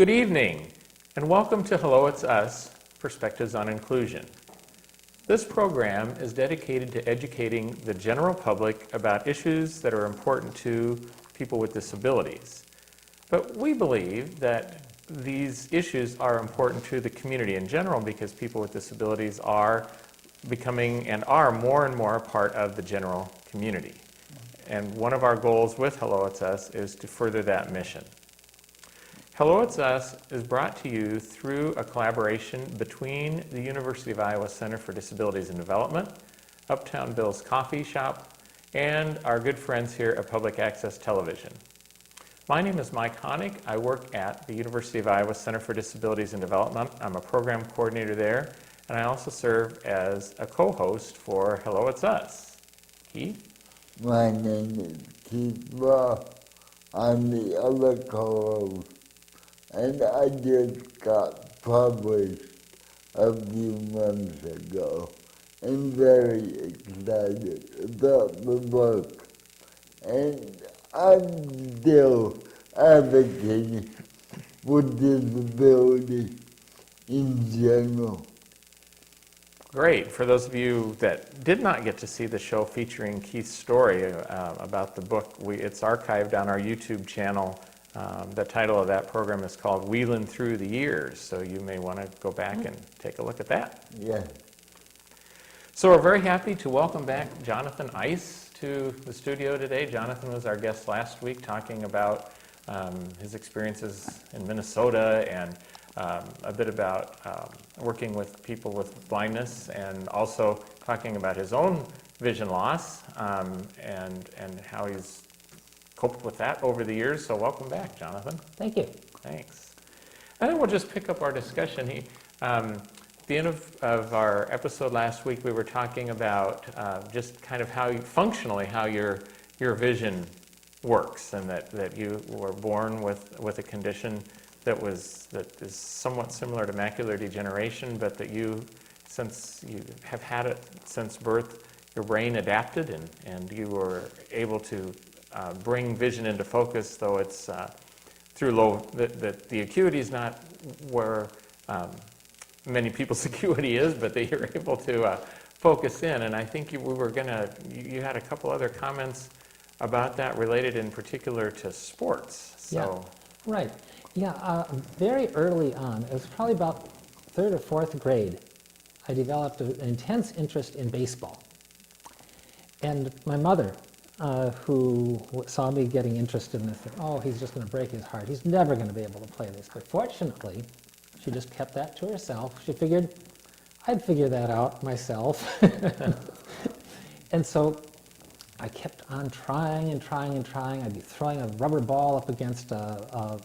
Good evening, and welcome to Hello, It's Us, Perspectives on Inclusion. This program is dedicated to educating the general public about issues that are important to people with disabilities. But we believe that these issues are important to the community in general because people with disabilities are becoming and are more and more a part of the general community. And one of our goals with Hello, It's Us is to further that mission. Hello, It's Us is brought to you through a collaboration between the University of Iowa Center for Disabilities and Development, Uptown Bill's Coffee Shop, and our good friends here at Public Access Television. My name is Mike Honig. I work at the University of Iowa Center for Disabilities and Development. I'm a program coordinator there, and I also serve as a co-host for Hello, It's Us. Keith? My name is Keith Law. I'm the other co-host, and I just got published a few months ago. I'm very excited about the book, and I'm still advocating for disability in general. Great. For those of you that did not get to see the show featuring Keith's story about the book, it's archived on our YouTube channel. The title of that program is called Wheelin' Through the Years, so you may want to go back and take a look at that. Yeah. So we're very happy to welcome back Jonathan Ice to the studio today. Jonathan was our guest last week talking about his experiences in Minnesota and a bit about working with people with blindness, and also talking about his own vision loss and how he's coped with that over the years. So welcome back, Jonathan. Thank you. Thanks. And then we'll just pick up our discussion. At the end of our episode last week, we were talking about just kind of how functionally how your vision works, and that you were born with a condition that is somewhat similar to macular degeneration, but that since you have had it since birth, your brain adapted and you were able to bring vision into focus, though it's through the acuity is not where many people's acuity is, but that you're able to focus in. And I think you had a couple other comments about that related in particular to sports. So. Yeah, right. Yeah, very early on, it was probably about third or fourth grade, I developed an intense interest in baseball. And my mother, who saw me getting interested in this, said, oh, he's just going to break his heart. He's never going to be able to play this. But fortunately, she just kept that to herself. She figured I'd figure that out myself. And so I kept on trying and trying and trying. I'd be throwing a rubber ball up against a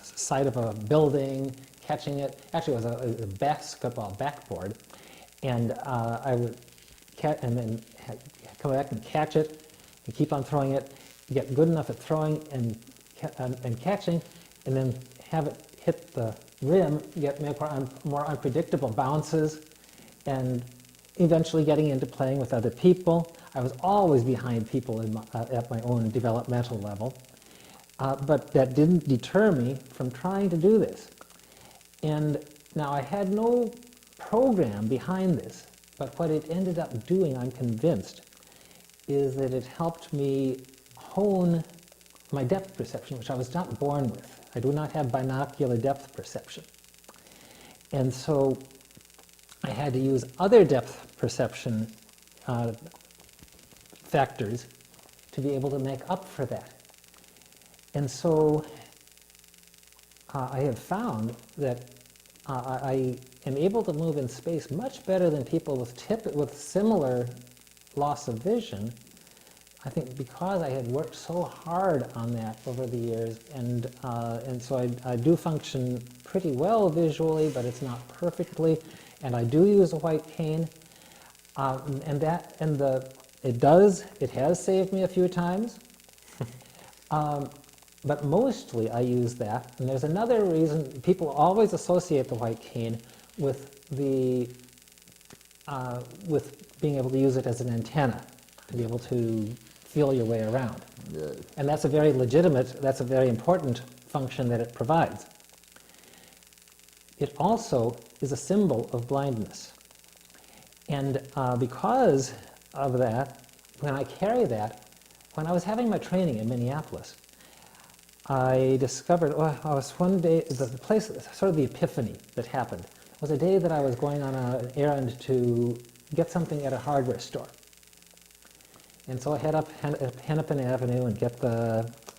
side of a building, catching it. Actually, it was a basketball backboard. And I would then come back and catch it, and keep on throwing it, get good enough at throwing and catching, and then have it hit the rim, make more unpredictable bounces, and eventually getting into playing with other people. I was always behind people at my own developmental level, but that didn't deter me from trying to do this. And now I had no program behind this, but what it ended up doing, I'm convinced, is that it helped me hone my depth perception, which I was not born with. I do not have binocular depth perception. And so I had to use other depth perception factors to be able to make up for that. And so I have found that I am able to move in space much better than people with similar loss of vision. I think because I had worked so hard on that over the years, and so I do function pretty well visually, but it's not perfectly, and I do use a white cane, it has saved me a few times, but mostly I use that. And there's another reason. People always associate the white cane with being able to use it as an antenna, to be able to feel your way around. Yes. And that's a very legitimate, that's a very important function that it provides. It also is a symbol of blindness. And because of that, when I carry that, when I was having my training in Minneapolis, I discovered, I was one day, the place, sort of the epiphany that happened, was a day that I was going on an errand to get something at a hardware store. And so I head up Hennepin Avenue and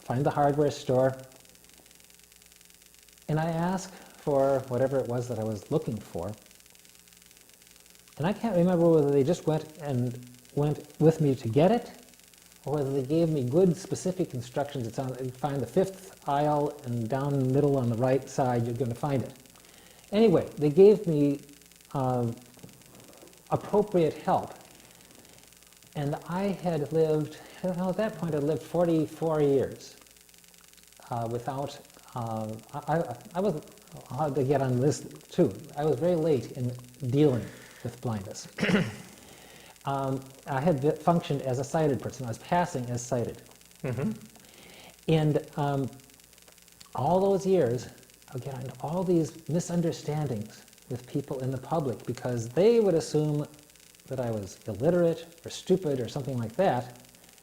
find the hardware store. And I ask for whatever it was that I was looking for. And I can't remember whether they just went with me to get it, or whether they gave me good specific instructions. It's on, you find the 5th aisle and down the middle on the right side, you're going to find it. Anyway, they gave me appropriate help. And I had lived, at that point I'd lived 44 years without, I was hard to get on this too. I was very late in dealing with blindness. I had functioned as a sighted person. I was passing as sighted. Mm-hmm. And all those years, I would get into all these misunderstandings with people in the public because they would assume that I was illiterate or stupid or something like that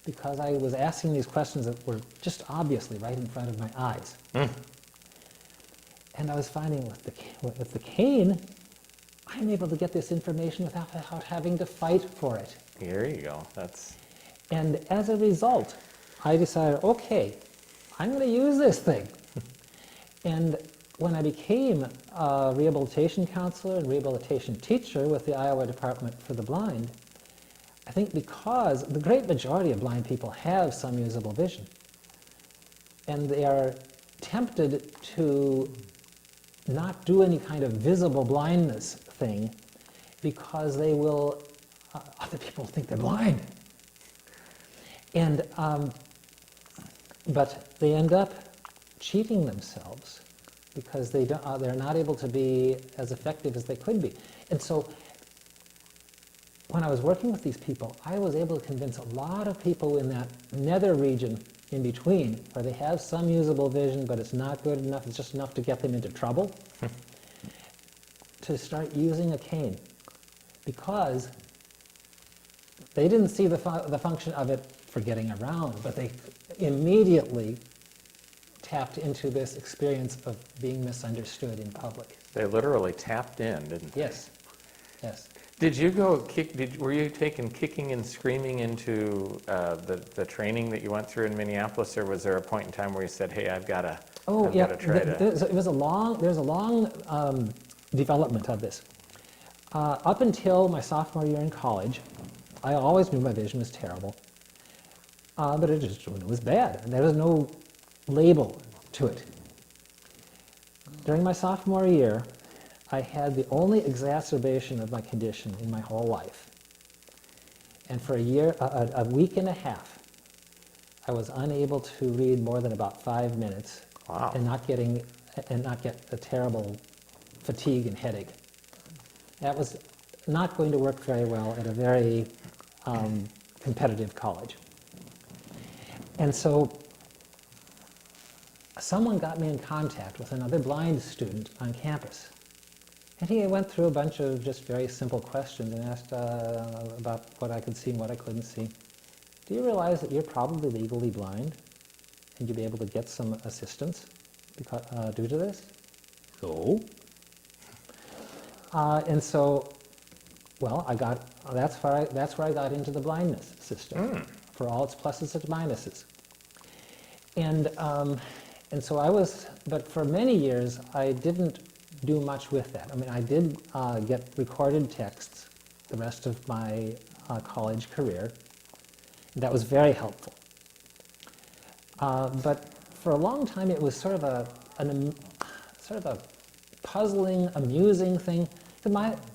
because I was asking these questions that were just obviously right in front of my eyes. Mm. And I was finding with the cane, I'm able to get this information without having to fight for it. Here you go. That's And as a result, I decided, okay, I'm going to use this thing. And when I became a rehabilitation counselor and rehabilitation teacher with the Iowa Department for the Blind, I think because the great majority of blind people have some usable vision, and they are tempted to not do any kind of visible blindness thing because they will, other people think they're blind. And, but they end up cheating themselves because they're not able to be as effective as they could be. And so when I was working with these people, I was able to convince a lot of people in that nether region in between, where they have some usable vision, but it's not good enough, it's just enough to get them into trouble, to start using a cane. Because they didn't see the function of it for getting around, but they immediately tapped into this experience of being misunderstood in public. they literally tapped in, didn't they? Yes, yes. Did you go were you taken kicking and screaming into the training that you went through in Minneapolis, or was there a point in time where you said, "Hey, I've got to try to"? There's a long development of this. Up until my sophomore year in college, I always knew my vision was terrible, but it was bad, and there was no label to it. During my sophomore year, I had the only exacerbation of my condition in my whole life. And for a week and a half, I was unable to read more than about 5 minutes. Wow. and not get a terrible fatigue and headache. That was not going to work very well at a very competitive college. And so someone got me in contact with another blind student on campus. And he went through a bunch of just very simple questions and asked about what I could see and what I couldn't see. Do you realize that you're probably legally blind and you'd be able to get some assistance due to this? So? And so, well, that's where I got into the blindness system, for all its pluses and minuses. And so but for many years, I didn't do much with that. I mean, I did get recorded texts the rest of my college career. That was very helpful. But for a long time, it was sort of a puzzling, amusing thing.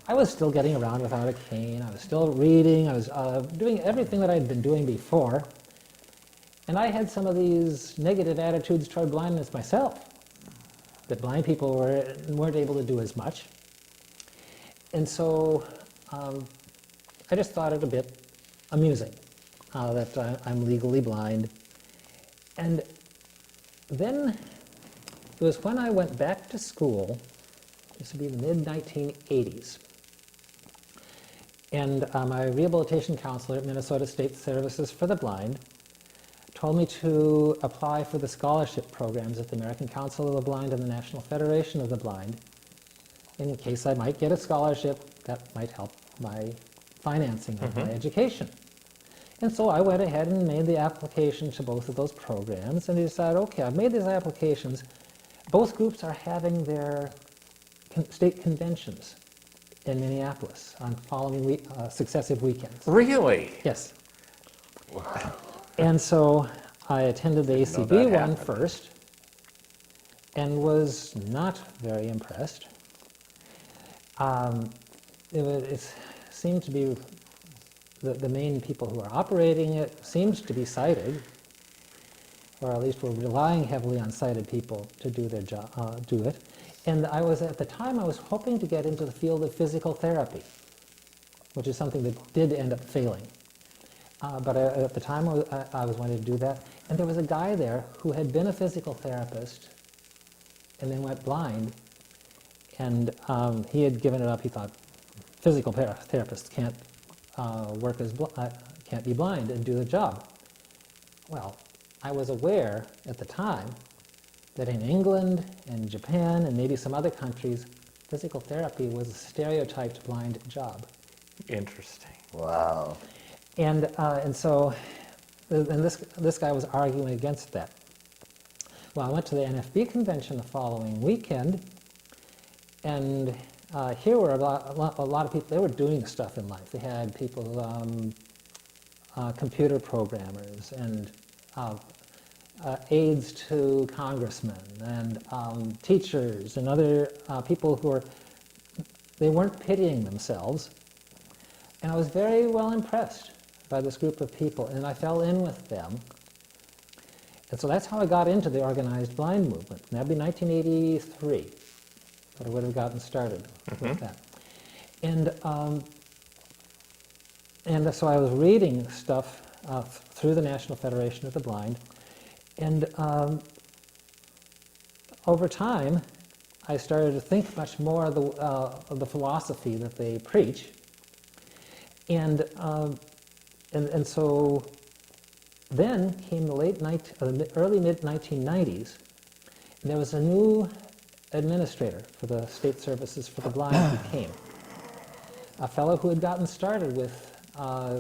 I was still getting around without a cane. I was still reading. I was doing everything that I'd been doing before. And I had some of these negative attitudes toward blindness myself, that blind people weren't able to do as much. And so I just thought it a bit amusing that I'm legally blind. And then It was when I went back to school, this would be the mid-1980s, and my rehabilitation counselor at Minnesota State Services for the Blind told me to apply for the scholarship programs at the American Council of the Blind and the National Federation of the Blind, in case I might get a scholarship that might help my financing of my education. And so I went ahead and made the application to both of those programs, and decided, okay, I've made these applications. Both groups are having their state conventions in Minneapolis on following successive weekends. Really? Yes. And so I attended the Didn't know ACB that one happened. first and was not very impressed. It seemed to be the main people who are operating it seemed to be sighted, or at least were relying heavily on sighted people to do their job, do it. And at the time, I was hoping to get into the field of physical therapy, which is something that did end up failing. But at the time, I was wanting to do that. And there was a guy there who had been a physical therapist and then went blind. And he had given it up. He thought physical therapists can't can't be blind and do the job. Well, I was aware at the time that in England and Japan and maybe some other countries, physical therapy was a stereotyped blind job. Interesting. Wow. And so this guy was arguing against that. Well, I went to the NFB convention the following weekend, and here were a lot of people. They were doing stuff in life. They had people, computer programmers, and aides to congressmen, and teachers, and other people who they weren't pitying themselves. And I was very well impressed by this group of people, and I fell in with them. And so that's how I got into the organized blind movement. And that'd be 1983 that I would have gotten started with that. And so I was reading stuff through the National Federation of the Blind, and over time I started to think much more of the philosophy that they preach. And so then came the early mid-1990s, and there was a new administrator for the State Services for the Blind who came, a fellow who had gotten started with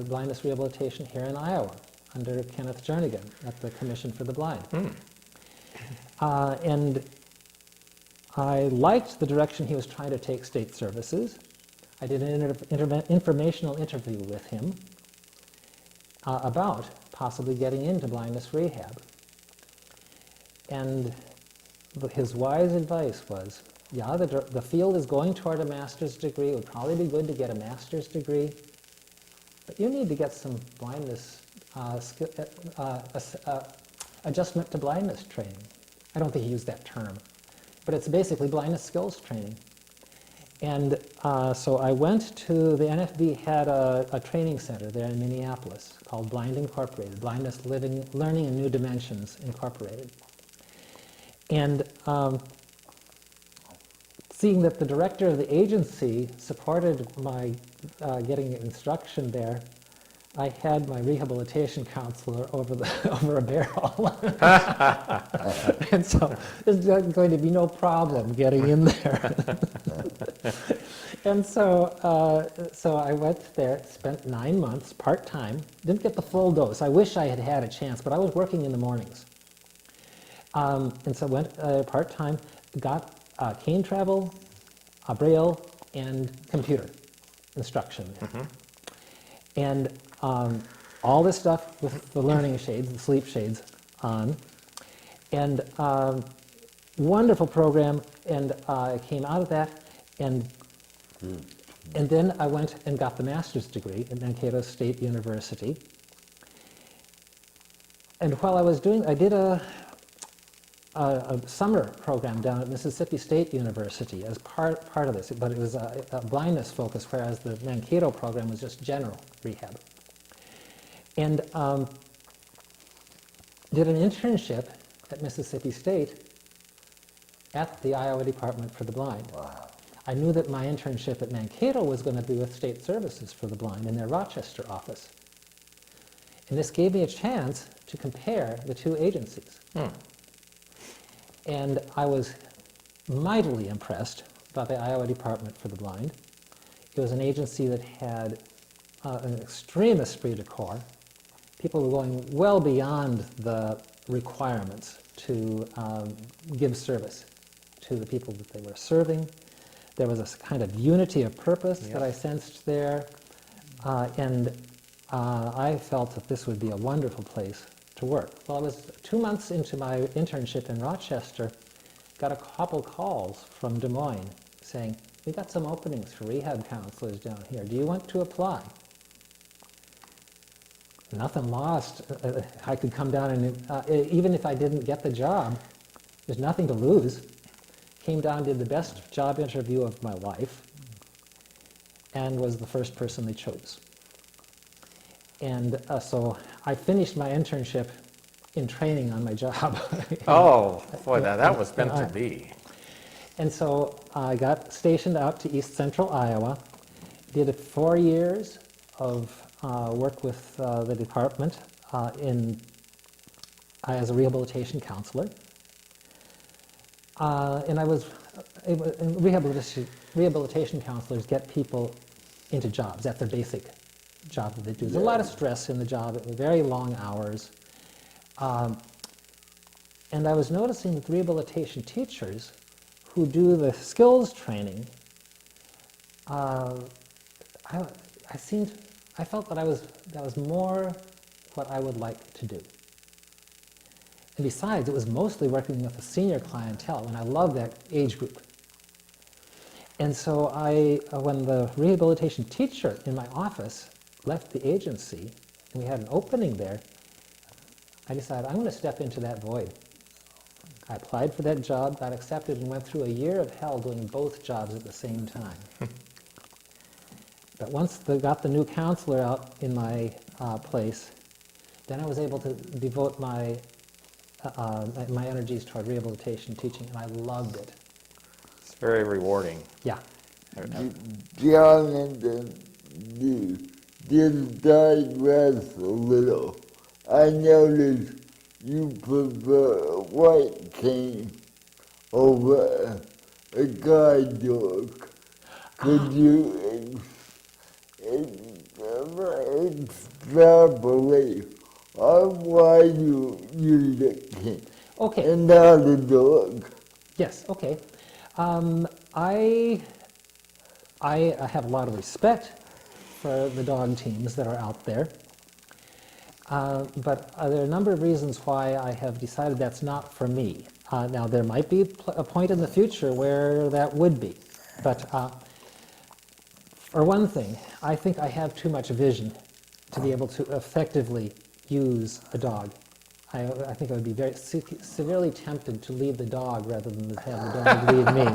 blindness rehabilitation here in Iowa under Kenneth Jernigan at the Commission for the Blind. And I liked the direction he was trying to take state services. I did an informational interview with him about possibly getting into blindness rehab. And his wise advice was, yeah, the field is going toward a master's degree. It would probably be good to get a master's degree, but you need to get some blindness, adjustment to blindness training. I don't think he used that term, but it's basically blindness skills training. And so I went to, the NFB had a training center there in Minneapolis called Blind Incorporated, Blindness Learning in New Dimensions Incorporated. And seeing that the director of the agency supported my getting instruction there, I had my rehabilitation counselor over a barrel. And so there's going to be no problem getting in there. And so I went there, spent 9 months, part-time, didn't get the full dose. I wish I had had a chance, but I was working in the mornings. And so went part-time, got cane travel, braille, and computer instruction there. And all this stuff with the learning shades, the sleep shades on. And wonderful program, and I came out of that, and then I went and got the master's degree at Mankato State University. And while I was doing, I did a summer program down at Mississippi State University as part of this, but it was a blindness focus, whereas the Mankato program was just general rehab. And did an internship at Mississippi State at the Iowa Department for the Blind. Wow. I knew that my internship at Mankato was going to be with State Services for the Blind in their Rochester office. And this gave me a chance to compare the two agencies. And I was mightily impressed by the Iowa Department for the Blind. It was an agency that had an extreme esprit de corps. People were going well beyond the requirements to give service to the people that they were serving. There was a kind of unity of purpose that I sensed there, and I felt that this would be a wonderful place to work. Well, I was 2 months into my internship in Rochester, got a couple calls from Des Moines saying, "We got some openings for rehab counselors down here. Do you want to apply?" Nothing lost. I could come down and, even if I didn't get the job, there's nothing to lose. Came down, did the best job interview of my life, and was the first person they chose. And so I finished my internship in training on my job. Oh, boy, that was meant to be. And so I got stationed out to East Central Iowa, did 4 years of work with the department as a rehabilitation counselor. And rehabilitation counselors get people into jobs. That's their basic job that they do. There's a lot of stress in the job, very long hours. And I was noticing that rehabilitation teachers who do the skills training, I felt that that was more what I would like to do. And besides, it was mostly working with a senior clientele, and I love that age group. And so when the rehabilitation teacher in my office left the agency, and we had an opening there, I decided I'm going to step into that void. I applied for that job, got accepted, and went through a year of hell doing both jobs at the same time. But once they got the new counselor out in my place, then I was able to devote my energies toward rehabilitation teaching, and I loved it. It's very rewarding. Yeah. Jonathan, just digress a little. I noticed you prefer a white cane over a guide dog. Could you extrapolate on why you use a cane Okay. and not a dog? Yes. Okay. I have a lot of respect for the dog teams that are out there, but there are a number of reasons why I have decided that's not for me. Now, there might be a point in the future where that would be, but for one thing, I think I have too much vision to be able to effectively use a dog. I think I would be very severely tempted to lead the dog rather than to have the dog lead me.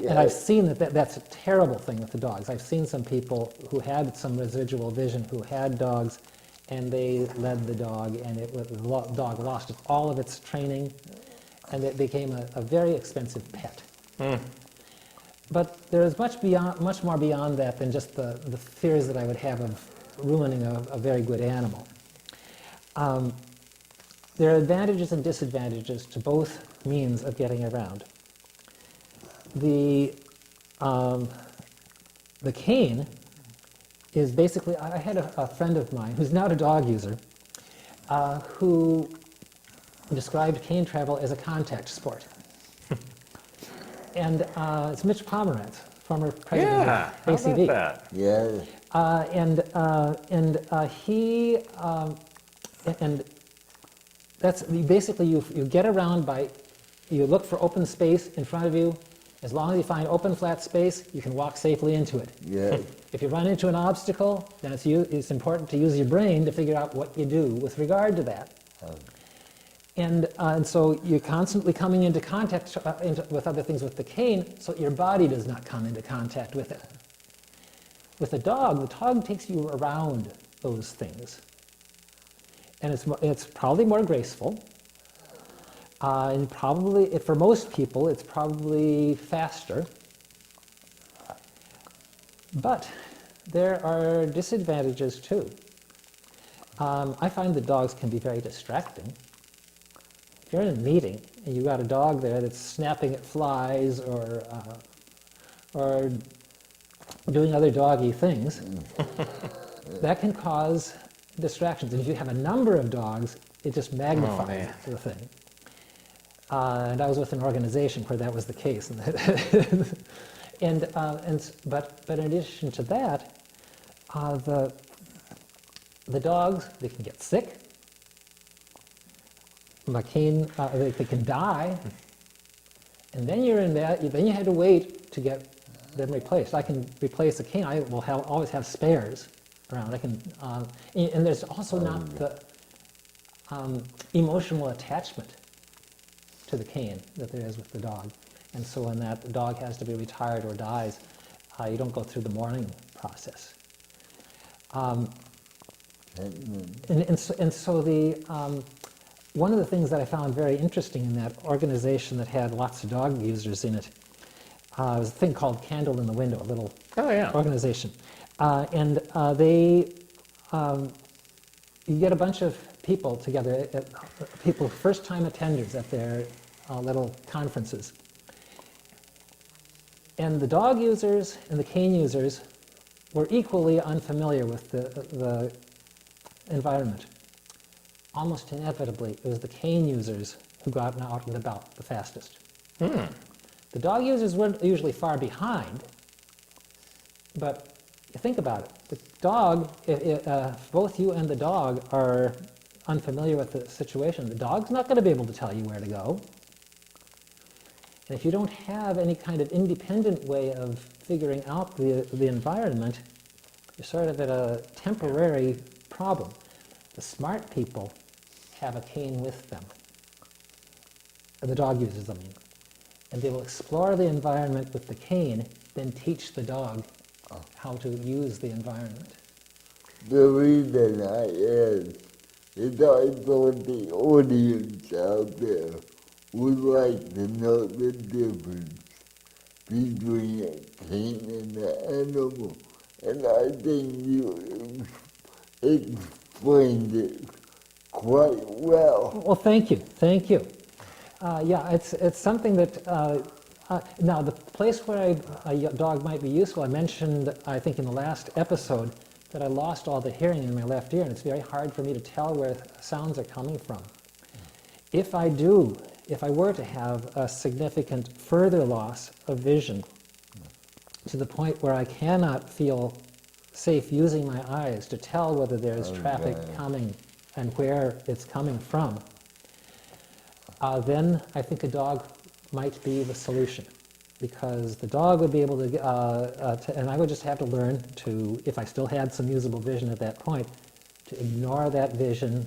And I've seen that's a terrible thing with the dogs. I've seen some people who had some residual vision who had dogs, and they led the dog, and the dog lost all of its training, and it became a very expensive pet. But there is much more beyond that than just the fears that I would have of ruining a very good animal. There are advantages and disadvantages to both means of getting around. The cane is basically, I had a friend of mine who's not a dog user who described cane travel as a contact sport. And it's Mitch Pomerantz, former president of ACB. That? Yeah. And that's basically you get around you look for open space in front of you. As long as you find open flat space, you can walk safely into it. Yeah. If you run into an obstacle, then it's important to use your brain to figure out what you do with regard to that. And so you're constantly coming into contact with other things with the cane, so your body does not come into contact with it. With the dog takes you around those things. And it's probably more graceful. And probably, for most people, it's probably faster. But there are disadvantages too. I find that dogs can be very distracting. If you're in a meeting and you've got a dog there that's snapping at flies or doing other doggy things, that can cause distractions. And if you have a number of dogs, it just magnifies the thing. And I was with an organization where that was the case. But in addition to that, the dogs, they can get sick. They can die. And then you're in that. Then you had to wait to get them replaced. I can replace a cane. I will always have spares around. I can, and there's also not the emotional attachment to the cane that there is with the dog. And so when that dog has to be retired or dies, you don't go through the mourning process. And so one of the things that I found very interesting in that organization that had lots of dog users in it was a thing called Candle in the Window, a little organization. You get a bunch of people together, people, first-time attenders at their little conferences. And the dog users and the cane users were equally unfamiliar with the environment. Almost inevitably, it was the cane users who got out and about the fastest. The dog users weren't usually far behind, but think about it. The dog, if both you and the dog are unfamiliar with the situation, the dog's not going to be able to tell you where to go. And if you don't have any kind of independent way of figuring out the environment, you're sort of at a temporary problem. The smart people have a cane with them, the dog users, I mean. And they will explore the environment with the cane, then teach the dog how to use the environment. The reason I asked is I thought the audience out there would like to know the difference between a cane and an animal. And I think you explained it quite well. Well, thank you, thank you. Yeah, it's something that, now the place where a dog might be useful, I mentioned, I think in the last episode, that I lost all the hearing in my left ear, and it's very hard for me to tell where sounds are coming from. If I were to have a significant further loss of vision, to the point where I cannot feel safe using my eyes to tell whether there's traffic coming and where it's coming from, then I think a dog might be the solution, because the dog would be able to, and I would just have to learn to, if I still had some usable vision at that point, to ignore that vision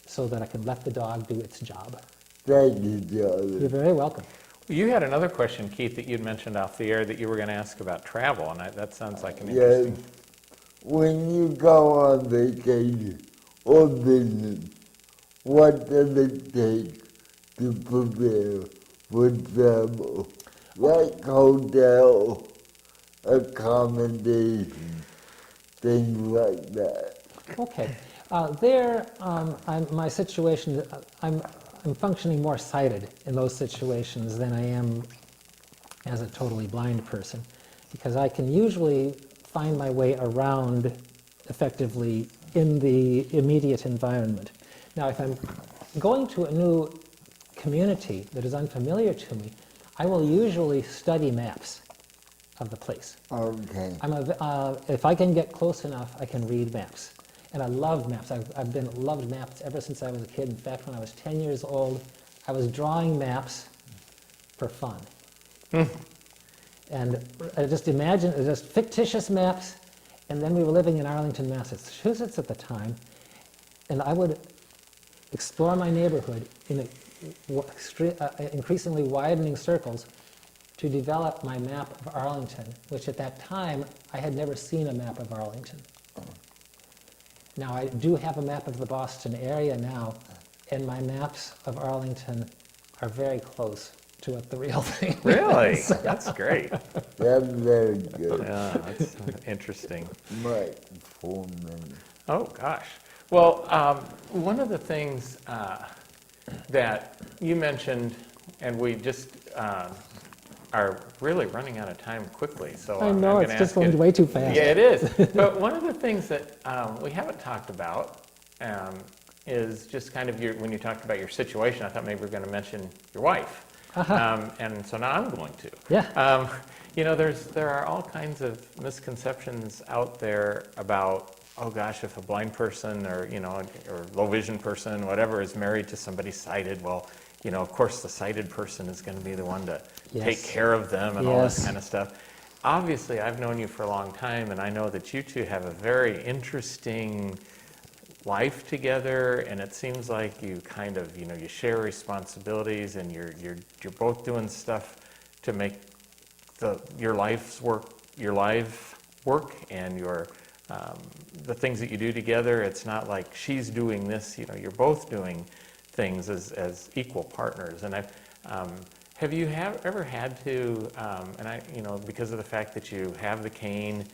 so that I can let the dog do its job. Thank you, Charlie. You're very welcome. You had another question, Keith, that you'd mentioned off the air that you were going to ask about travel, and that sounds like an Yes. interesting... When you go on vacation or business, what does it take to prepare for travel? Like hotel, accommodation, things like that. Okay. My situation, I'm functioning more sighted in those situations than I am as a totally blind person, because I can usually find my way around effectively in the immediate environment. Now, if I'm going to a new community that is unfamiliar to me, I will usually study maps of the place. Okay. If I can get close enough, I can read maps. And I love maps. I've loved maps ever since I was a kid. In fact, when I was 10 years old, I was drawing maps for fun. And I just imagine, just fictitious maps, and then we were living in Arlington, Massachusetts at the time, and I would explore my neighborhood in increasingly widening circles to develop my map of Arlington, which at that time, I had never seen a map of Arlington. Now, I do have a map of the Boston area now, and my maps of Arlington are very close to what the real thing Really? is. That's great. That's very good. Yeah, that's interesting. Microphone man. Oh, gosh. Well, one of the things that you mentioned, and we just are really running out of time quickly, so I I'm know, going it's to just ask you. going way too fast. Yeah, it is. But one of the things that we haven't talked about is just kind of when you talked about your situation, I thought maybe we were going to mention your wife. And so now I'm going to. Yeah. You know, there are all kinds of misconceptions out there about, oh gosh, if a blind person or, you know, or low vision person, whatever, is married to somebody sighted, well, you know, of course the sighted person is going to be the one to take Yes. care of them and all this Yes. kind of stuff. Obviously, I've known you for a long time, and I know that you two have a very interesting life together, and it seems like you kind of, you know, you share responsibilities, and you're both doing stuff to make your life work, and the things that you do together. It's not like she's doing this, you know, you're both doing things as equal partners. And have you ever had to, you know, because of the fact that you have the cane,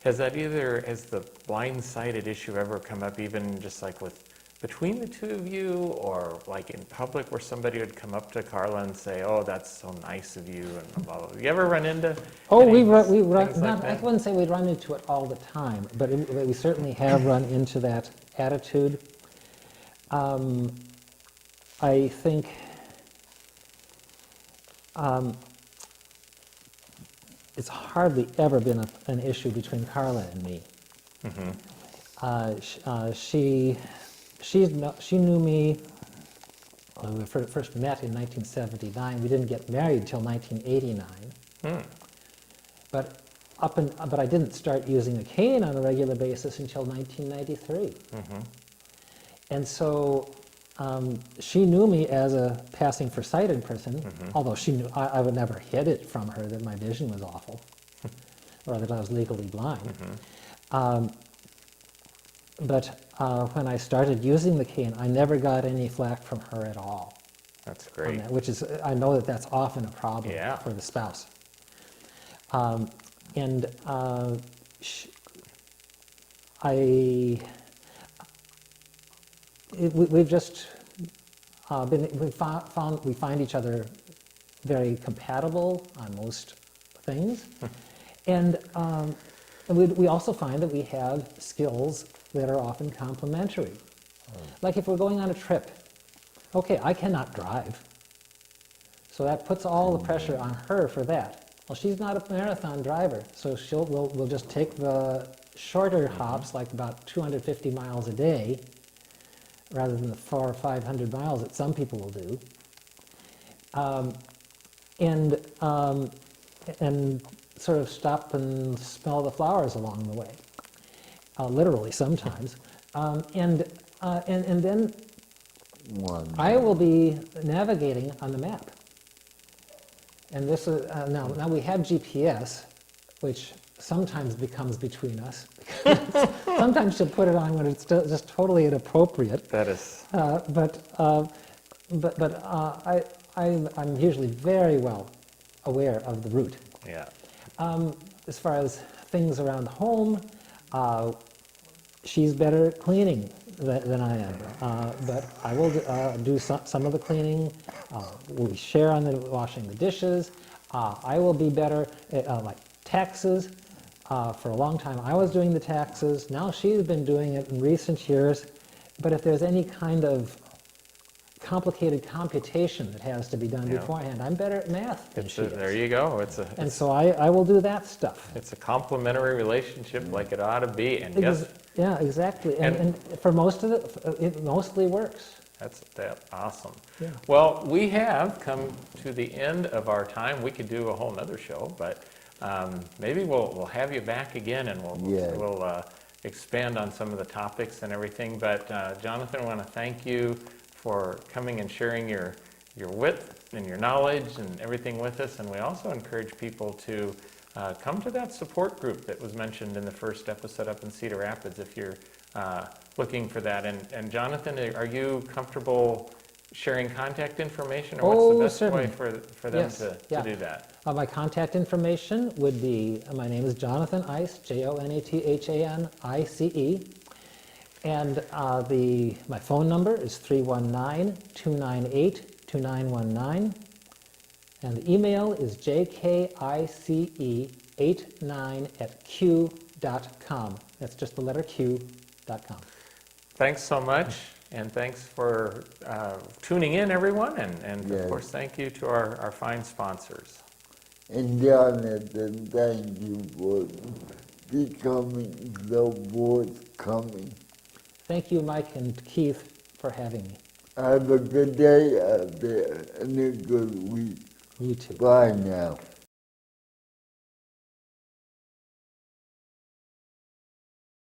has the blind-sighted issue ever come up, even just like between the two of you, or like in public, where somebody would come up to Carla and say, "Oh, that's so nice of you," and blah, blah, blah. You ever run into Oh, any we run, things like not, I that? wouldn't say we run into it all the time, but we certainly have run into that attitude. I think it's hardly ever been an issue between Carla and me. She knew me when we first met in 1979. We didn't get married till 1989. But but I didn't start using a cane on a regular basis until 1993. And so she knew me as a passing for sighted person, although she knew I would never hid it from her that my vision was awful, or that I was legally blind. But when I started using the cane, I never got any flack from her at all. That's On great. that, which is, I know that that's often a problem Yeah. for the spouse. We've just we find each other very compatible on most things, and we also find that we have skills that are often complementary. Like if we're going on a trip, okay, I cannot drive, so that puts all the pressure on her for that. Well, she's not a marathon driver, so we'll just take the shorter hops, like about 250 miles a day, rather than the 400 or 500 miles that some people will do, and sort of stop and smell the flowers along the way, literally sometimes, and then I will be navigating on the map. And this is, now we have GPS, which sometimes becomes between us. Sometimes she'll put it on when it's just totally inappropriate. That is, I'm usually very well aware of the route. yeah. As far as things around home, she's better at cleaning than I am, but I will do some of the cleaning. We share on the washing the dishes. I will be better at like taxes. For a long time I was doing the taxes. Now she's been doing it in recent years. But if there's any kind of complicated computation that has to be done Yeah. beforehand, I'm better at math than she There is. you go. And so I will do that stuff. It's a complementary relationship like it ought to be, and guess, Yeah, exactly. And- And for most of it mostly works. that's awesome. Yeah. Well, we have come to the end of our time. We could do a whole nother show, but maybe we'll have you back again, and we'll expand on some of the topics and everything. But Jonathan, I want to thank you for coming and sharing your wit and your knowledge and everything with us. And we also encourage people to come to that support group that was mentioned in the first episode up in Cedar Rapids if you're looking for that. And Jonathan, are you comfortable sharing contact information, or what's the best certainly. way for them Yes, to yeah. do that? My contact information would be, my name is Jonathan Ice, Jonathanice, and my phone number is 319-298-2919, and the email is jkice89@q.com. That's just the letter q.com. Thanks so much, and thanks for tuning in, everyone, and of Yes. course, thank you to our fine sponsors. And Jonathan, thank you for becoming so forthcoming. Thank you, Mike and Keith, for having me. Have a good day out there and a good week. You too. Bye now.